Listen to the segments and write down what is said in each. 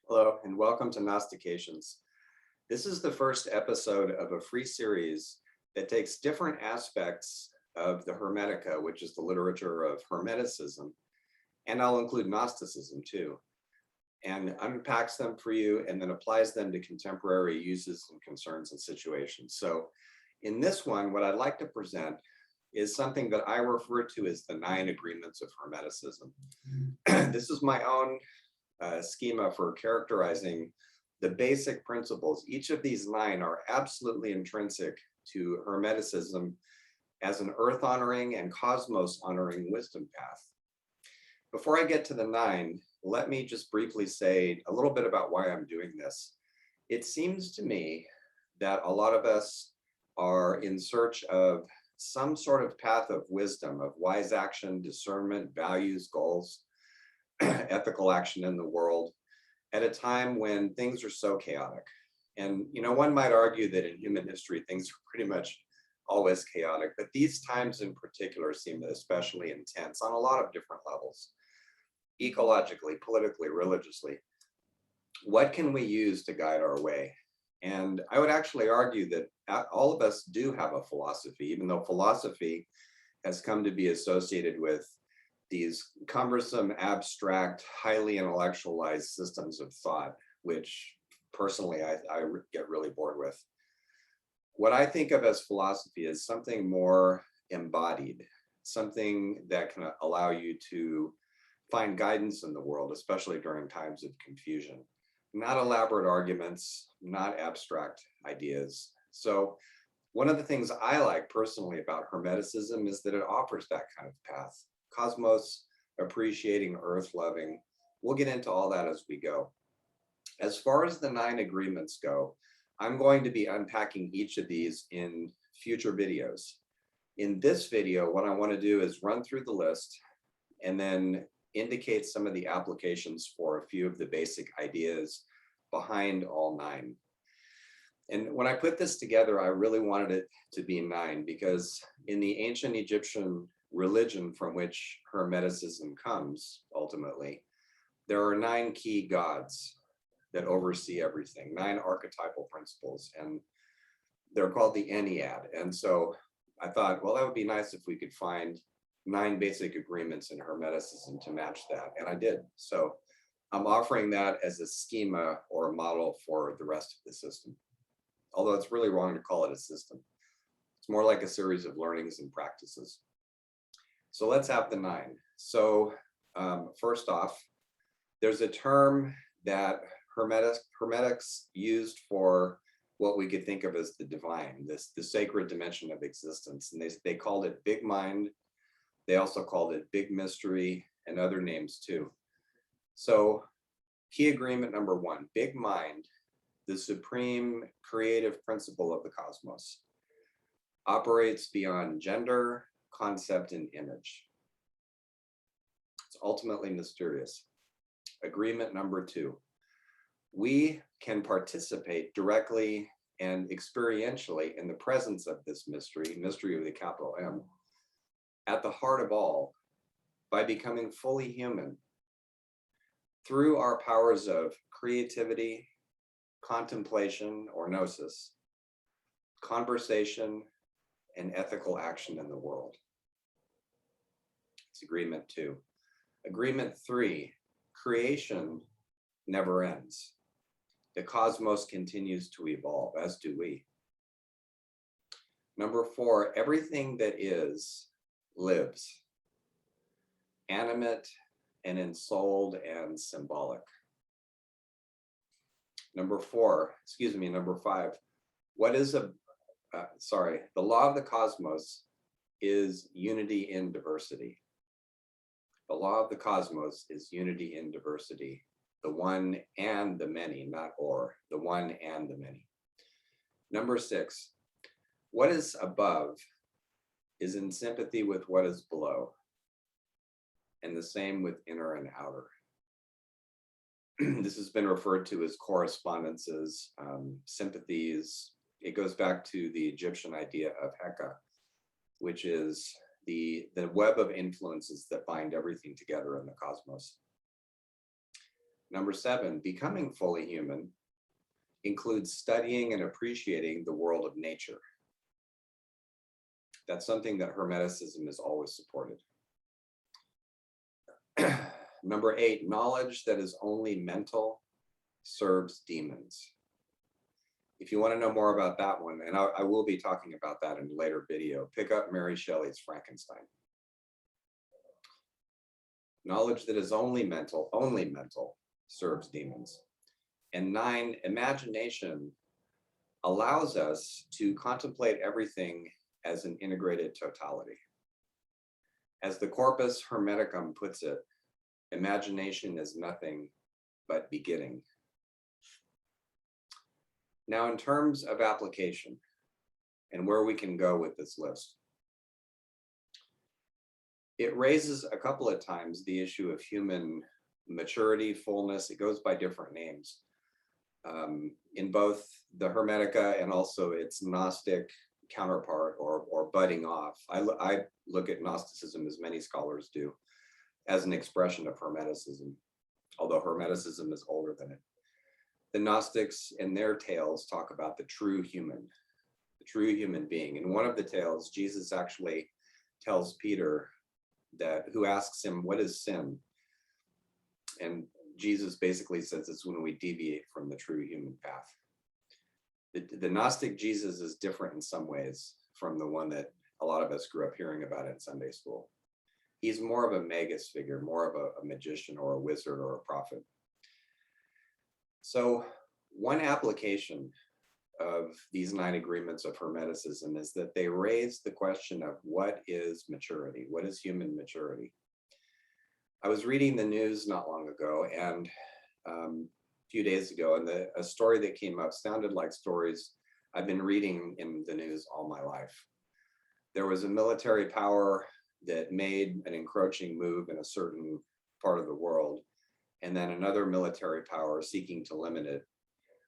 Hello, and welcome to Gnostications. This is the first episode of a free series that takes different aspects of the Hermetica, which is the literature of Hermeticism, and I'll include Gnosticism too, and unpacks them for you and then applies them to contemporary uses and concerns and situations. So in this one, what I'd like to present is something that I refer to as the 9 agreements of Hermeticism. This is my own schema for characterizing the basic principles. Each of these 9 are absolutely intrinsic to Hermeticism as an earth honoring and cosmos honoring wisdom path. Before I get to the 9, let me just briefly say a little bit about why I'm doing this. It seems to me that a lot of us are in search of some sort of path of wisdom, of wise action, discernment, values, goals, ethical action in the world at a time when things are so chaotic. And, one might argue that in human history, things are pretty much always chaotic, but these times in particular seem especially intense on a lot of different levels, ecologically, politically, religiously. What can we use to guide our way? And I would actually argue that all of us do have a philosophy, even though philosophy has come to be associated with these cumbersome, abstract, highly intellectualized systems of thought, which personally I get really bored with. What I think of as philosophy is something more embodied, something that can allow you to find guidance in the world, especially during times of confusion. Not elaborate arguments, not abstract ideas. So one of the things I like personally about Hermeticism is that it offers that kind of path. Cosmos, appreciating, earth loving. We'll get into all that as we go. As far as the 9 agreements go, I'm going to be unpacking each of these in future videos. In this video, what I want to do is run through the list and then indicate some of the applications for a few of the basic ideas behind all 9. And when I put this together, I really wanted it to be 9 because in the ancient Egyptian religion from which Hermeticism comes, ultimately, there are 9 key gods that oversee everything, 9 archetypal principles, and they're called the Ennead. And so I thought, well, that would be nice if we could find 9 basic agreements in Hermeticism to match that, and I did. So I'm offering that as a schema or a model for the rest of the system, although it's really wrong to call it a system. It's more like a series of learnings and practices. So let's have the 9. So first off, there's a term that Hermetics used for what we could think of as the divine, the sacred dimension of existence. And they called it big mind. They also called it big mystery and other names too. So key agreement number 1, big mind, the supreme creative principle of the cosmos, operates beyond gender, concept, and image. It's ultimately mysterious. Agreement number 2, we can participate directly and experientially in the presence of this mystery with a capital M, at the heart of all, by becoming fully human through our powers of creativity, contemplation or gnosis, conversation, and ethical action in the world. It's agreement 2. Agreement 3, creation never ends. The cosmos continues to evolve, as do we. Number 4, everything that is lives, animate and ensouled and symbolic. Number 5, what is the law of the cosmos is unity in diversity. The law of the cosmos is unity in diversity. The one and the many, not or, the one and the many. Number 6, what is above is in sympathy with what is below, and the same with inner and outer. This has been referred to as correspondences, sympathies. It goes back to the Egyptian idea of Heka, which is the web of influences that bind everything together in the cosmos. Number 7, becoming fully human includes studying and appreciating the world of nature. That's something that Hermeticism has always supported. Number 8, knowledge that is only mental serves demons. If you want to know more about that one, and I will be talking about that in a later video, pick up Mary Shelley's Frankenstein. Knowledge that is only mental serves demons. And 9, imagination allows us to contemplate everything as an integrated totality. As the Corpus Hermeticum puts it, imagination is nothing but beginning. Now, in terms of application and where we can go with this list, it raises a couple of times the issue of human maturity, fullness. It goes by different names in both the Hermetica and also its Gnostic counterpart or budding off. I look at Gnosticism, as many scholars do, as an expression of Hermeticism, although Hermeticism is older than it. The Gnostics in their tales talk about the true human being. In one of the tales, Jesus actually tells Peter who asks him, what is sin? And Jesus basically says it's when we deviate from the true human path. The Gnostic Jesus is different in some ways from the one that a lot of us grew up hearing about in Sunday school. He's more of a magus figure, more of a magician or a wizard or a prophet. So one application of these 9 agreements of Hermeticism is that they raise the question of what is maturity? What is human maturity? I was reading the news not long ago and a few days ago, and a story that came up sounded like stories I've been reading in the news all my life. There was a military power that made an encroaching move in a certain part of the world, and then another military power seeking to limit it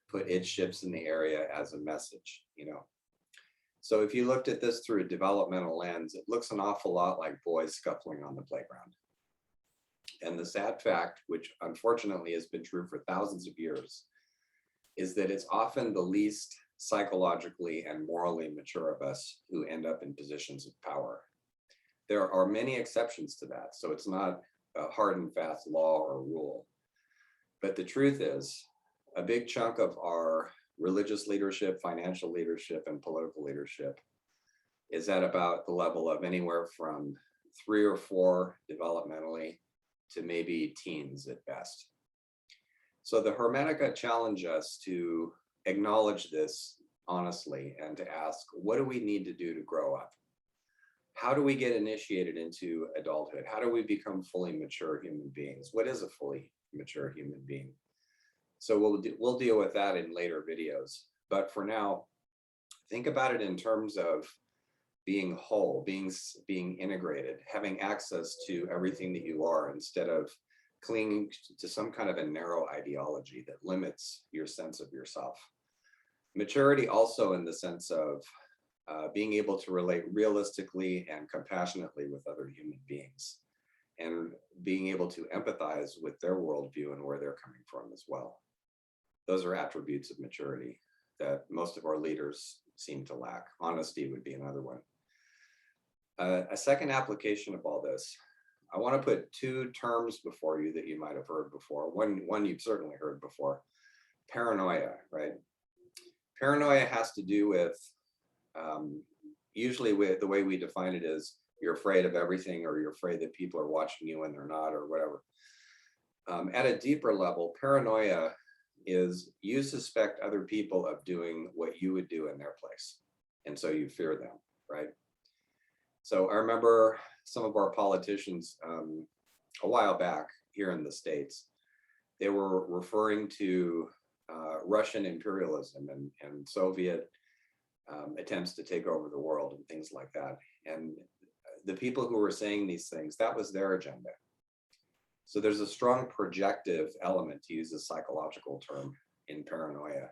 put its ships in the area as a message, So if you looked at this through a developmental lens, it looks an awful lot like boys scuffling on the playground. And the sad fact, which unfortunately has been true for thousands of years, is that it's often the least psychologically and morally mature of us who end up in positions of power. There are many exceptions to that, so it's not a hard and fast law or rule. But the truth is, a big chunk of our religious leadership, financial leadership, and political leadership is at about the level of anywhere from 3 or 4 developmentally to maybe teens at best. So the Hermetica challenge us to acknowledge this honestly and to ask, what do we need to do to grow up? How do we get initiated into adulthood? How do we become fully mature human beings? What is a fully mature human being? So we'll deal with that in later videos. But for now, think about it in terms of being whole, being integrated, having access to everything that you are instead of clinging to some kind of a narrow ideology that limits your sense of yourself. Maturity also in the sense of being able to relate realistically and compassionately with other human beings and being able to empathize with their worldview and where they're coming from as well. Those are attributes of maturity that most of our leaders seem to lack. Honesty would be another one. A second application of all this, I want to put 2 terms before you that you might have heard before. One you've certainly heard before, paranoia, right? Paranoia has to do with, usually with the way we define it is you're afraid of everything or you're afraid that people are watching you when they're not or whatever. At a deeper level, paranoia is you suspect other people of doing what you would do in their place. And so you fear them, right? So I remember some of our politicians a while back here in the States, they were referring to Russian imperialism and Soviet attempts to take over the world and things like that. And the people who were saying these things, that was their agenda. So there's a strong projective element, to use a psychological term, in paranoia.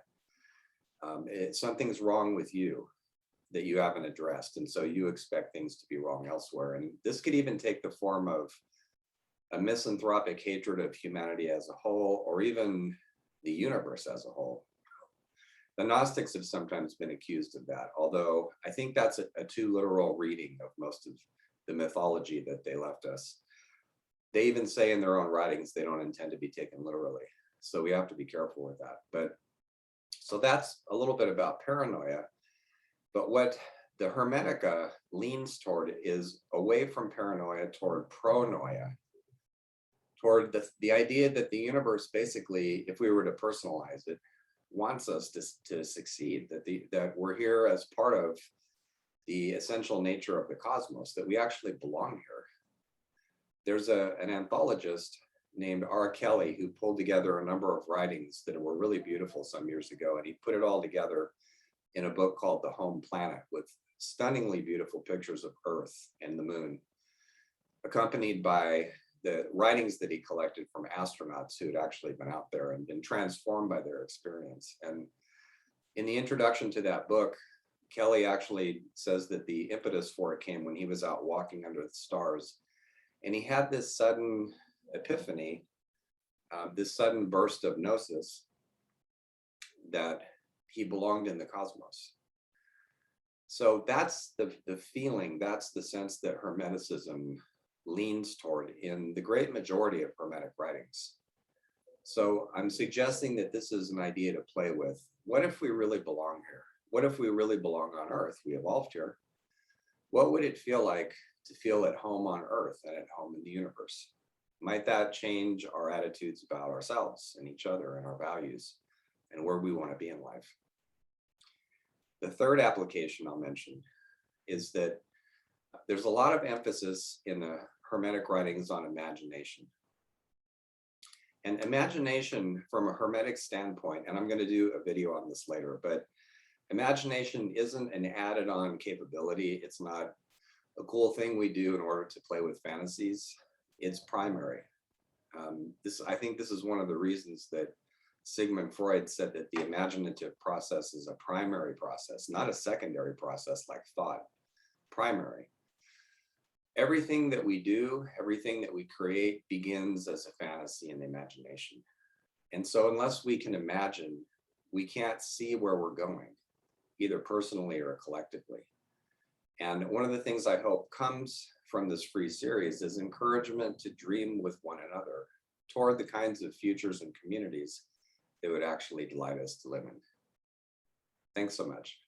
Something's wrong with you that you haven't addressed, and so you expect things to be wrong elsewhere. And this could even take the form of a misanthropic hatred of humanity as a whole, or even the universe as a whole. The Gnostics have sometimes been accused of that, although I think that's a too literal reading of most of the mythology that they left us. They even say in their own writings they don't intend to be taken literally. So we have to be careful with that. But so that's a little bit about paranoia. But what the Hermetica leans toward is away from paranoia toward pronoia, toward the idea that the universe basically, if we were to personalize it, wants us to succeed, that we're here as part of the essential nature of the cosmos, that we actually belong here. There's an anthologist named R. Kelly who pulled together a number of writings that were really beautiful some years ago, and he put it all together in a book called The Home Planet with stunningly beautiful pictures of Earth and the moon, accompanied by the writings that he collected from astronauts who had actually been out there and been transformed by their experience. And in the introduction to that book, Kelly actually says that the impetus for it came when he was out walking under the stars. And he had this sudden epiphany, this sudden burst of gnosis that he belonged in the cosmos. So that's the feeling, that's the sense that Hermeticism leans toward in the great majority of Hermetic writings. So I'm suggesting that this is an idea to play with. What if we really belong here? What if we really belong on Earth? We evolved here. What would it feel like to feel at home on Earth and at home in the universe? Might that change our attitudes about ourselves and each other and our values and where we want to be in life? The third application I'll mention is that there's a lot of emphasis in the Hermetic writings on imagination. And imagination from a Hermetic standpoint, and I'm going to do a video on this later, but imagination isn't an added on capability. It's not a cool thing we do in order to play with fantasies. It's primary. I think this is one of the reasons that Sigmund Freud said that the imaginative process is a primary process, not a secondary process like thought, primary. Everything that we do, everything that we create begins as a fantasy in the imagination. And so unless we can imagine, we can't see where we're going, either personally or collectively. And one of the things I hope comes from this free series is encouragement to dream with one another toward the kinds of futures and communities that would actually delight us to live in. Thanks so much.